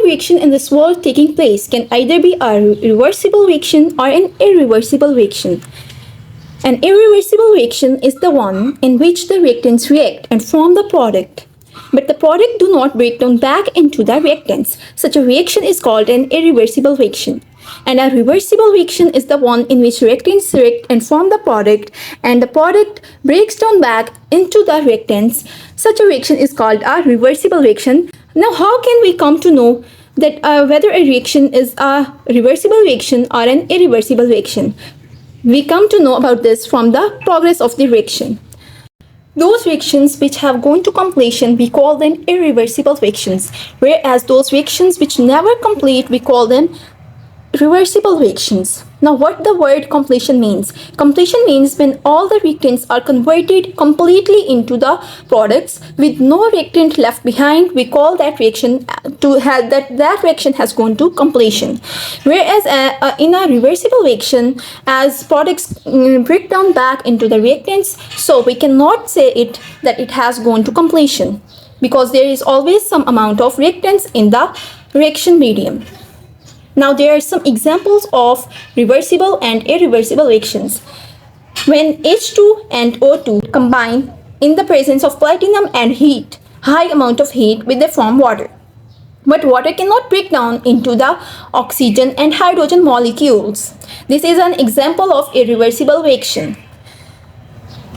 reaction in this world taking place can either be a reversible reaction or an irreversible reaction. An irreversible reaction is the one in which the reactants react and form the product, but the product do not break down back into the reactants. Such a reaction is called an irreversible reaction. And a reversible reaction is the one in which reactants react and form the product, and the product breaks down back into the reactants. Such a reaction is called a reversible reaction. Now, how can we come to know that whether a reaction is a reversible reaction or an irreversible reaction? We come to know about this from the progress of the reaction. Those reactions which have gone to completion, we call them irreversible reactions, whereas those reactions which never complete, we call them reversible reactions. Now, what the word completion means? Completion means when all the reactants are converted completely into the products with no reactant left behind, we call that reaction to have that reaction has gone to completion. Whereas in a reversible reaction, as products break down back into the reactants, so we cannot say that it has gone to completion, because there is always some amount of reactants in the reaction medium. Now, there are some examples of reversible and irreversible reactions. When H2 and O2 combine in the presence of platinum and heat, high amount of heat, they form water. But water cannot break down into the oxygen and hydrogen molecules. This is an example of irreversible reaction.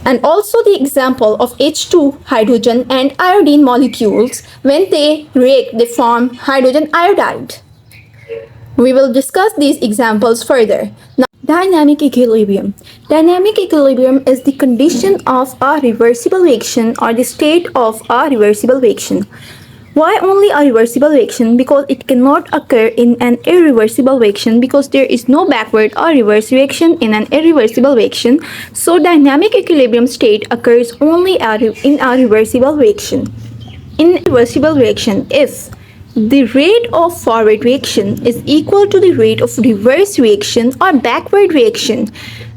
And also the example of H2 hydrogen and iodine molecules, when they react, they form hydrogen iodide. We will discuss these examples further. Now, dynamic equilibrium. Dynamic equilibrium is the condition of a reversible reaction or the state of a reversible reaction. Why only a reversible reaction? Because it cannot occur in an irreversible reaction, because there is no backward or reverse reaction in an irreversible reaction. So dynamic equilibrium state occurs only in a reversible reaction. In reversible reaction, if the rate of forward reaction is equal to the rate of reverse reaction or backward reaction,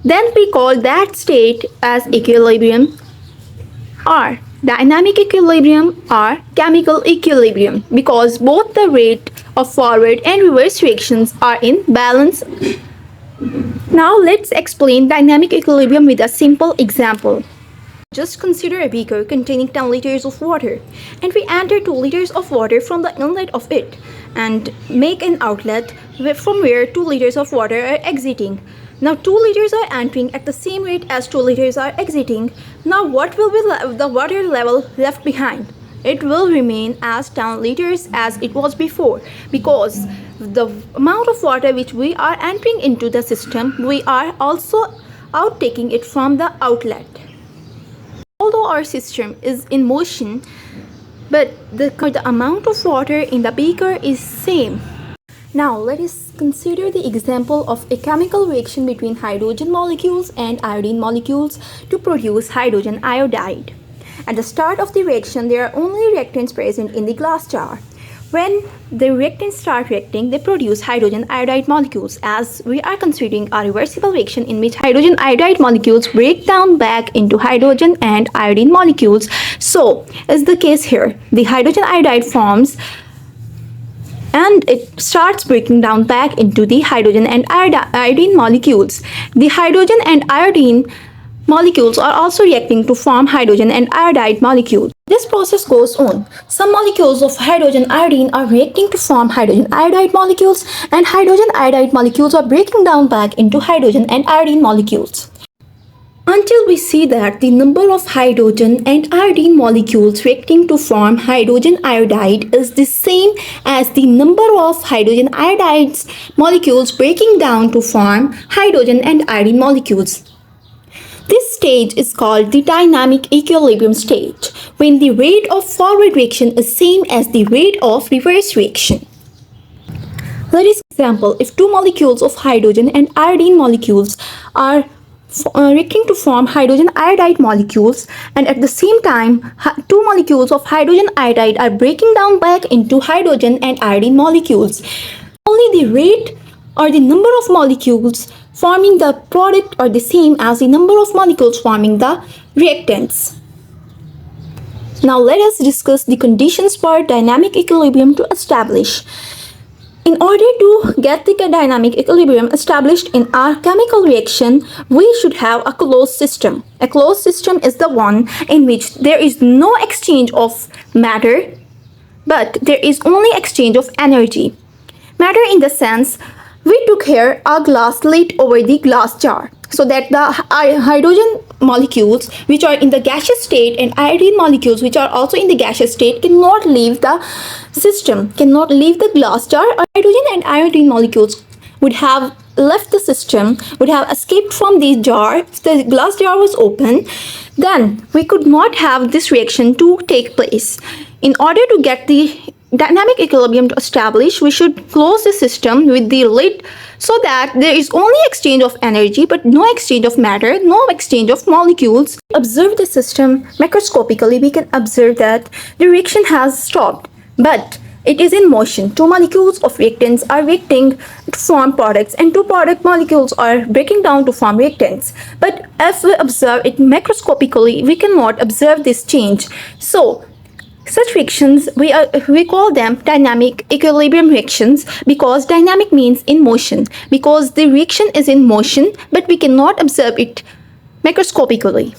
then we call that state as equilibrium, or dynamic equilibrium, or chemical equilibrium, because both the rate of forward and reverse reactions are in balance. Now let's explain dynamic equilibrium with a simple example. Just consider a beaker containing 10 liters of water, and we enter 2 liters of water from the inlet of it and make an outlet from where 2 liters of water are exiting. Now 2 liters are entering at the same rate as 2 liters are exiting. Now what will be the water level left behind? It will remain as 10 liters as it was before, because the amount of water which we are entering into the system, we are also outtaking it from the outlet. Although our system is in motion, but the amount of water in the beaker is same. Now let us consider the example of a chemical reaction between hydrogen molecules and iodine molecules to produce hydrogen iodide. At the start of the reaction, there are only reactants present in the glass jar. When the reactants start reacting, they produce hydrogen iodide molecules, as we are considering a reversible reaction in which hydrogen iodide molecules break down back into hydrogen and iodine molecules. So, is the case here. The hydrogen iodide forms and it starts breaking down back into the hydrogen and iodine molecules. The hydrogen and iodine molecules are also reacting to form hydrogen and iodide molecules. This process goes on. Some molecules of hydrogen iodine are reacting to form hydrogen iodide molecules, and hydrogen iodide molecules are breaking down back into hydrogen and iodine molecules, until we see that the number of hydrogen and iodine molecules reacting to form hydrogen iodide is the same as the number of hydrogen iodides molecules breaking down to form hydrogen and iodine molecules. This stage is called the dynamic equilibrium stage, when the rate of forward reaction is same as the rate of reverse reaction. Let us example, if two molecules of hydrogen and iodine molecules are reacting to form hydrogen iodide molecules, and at the same time two molecules of hydrogen iodide are breaking down back into hydrogen and iodine molecules, only the rate or the number of molecules forming the product are the same as the number of molecules forming the reactants. Now let us discuss the conditions for dynamic equilibrium to establish. in order to get the dynamic equilibrium established in our chemical reaction, we should have a closed system. A closed system is the one in which there is no exchange of matter, but there is only exchange of energy. Matter in the sense, we took here a glass lid over the glass jar, so that the hydrogen molecules which are in the gaseous state and iodine molecules which are also in the gaseous state cannot leave the system, cannot leave the glass jar. Hydrogen and iodine molecules would have left the system, would have escaped from the jar if the glass jar was open. Then we could not have this reaction to take place. In order to get the dynamic equilibrium to establish, we should close the system with the lid so that there is only exchange of energy but no exchange of matter, no exchange of molecules. Observe the system microscopically, we can observe that the reaction has stopped, but it is in motion. Two molecules of reactants are reacting to form products, and two product molecules are breaking down to form reactants. But if we observe it macroscopically, we cannot observe this change. So such reactions, we call them dynamic equilibrium reactions, because dynamic means in motion, because the reaction is in motion but we cannot observe it macroscopically.